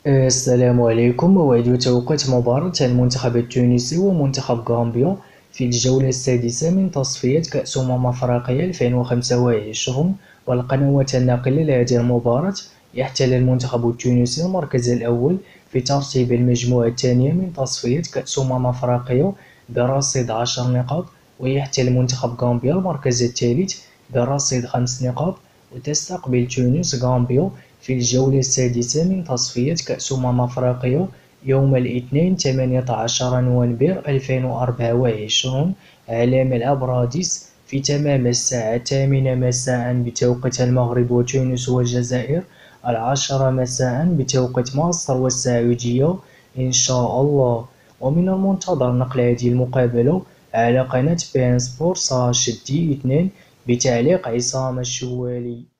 السلام عليكم. موعد وتوقيت مباراة المنتخب التونسي ومنتخب غامبيا في الجولة السادسة من تصفية كأس أفريقيا 2025. والقنوات الناقلة لهذه المباراة: يحتل المنتخب التونسي المركز الأول في ترتيب المجموعة الثانية من تصفية كأس أفريقيا برصيد 10 نقاط، ويحتل منتخب غامبيا المركز الثالث برصيد 5 نقاط. وتستقبل تونس غامبيا في الجولة السادسة من تصفية كأس أفريقيا يوم الاثنين 18 نوفمبر 2024 على ملعب راديس في تمام الساعة 8 مساء بتوقيت المغرب وتونس والجزائر، 10 مساء بتوقيت مصر والسعودية إن شاء الله. ومن المنتظر نقل هذه المقابلة على قناة بين سبورت/دي 2 بتعليق عصام الشوالي.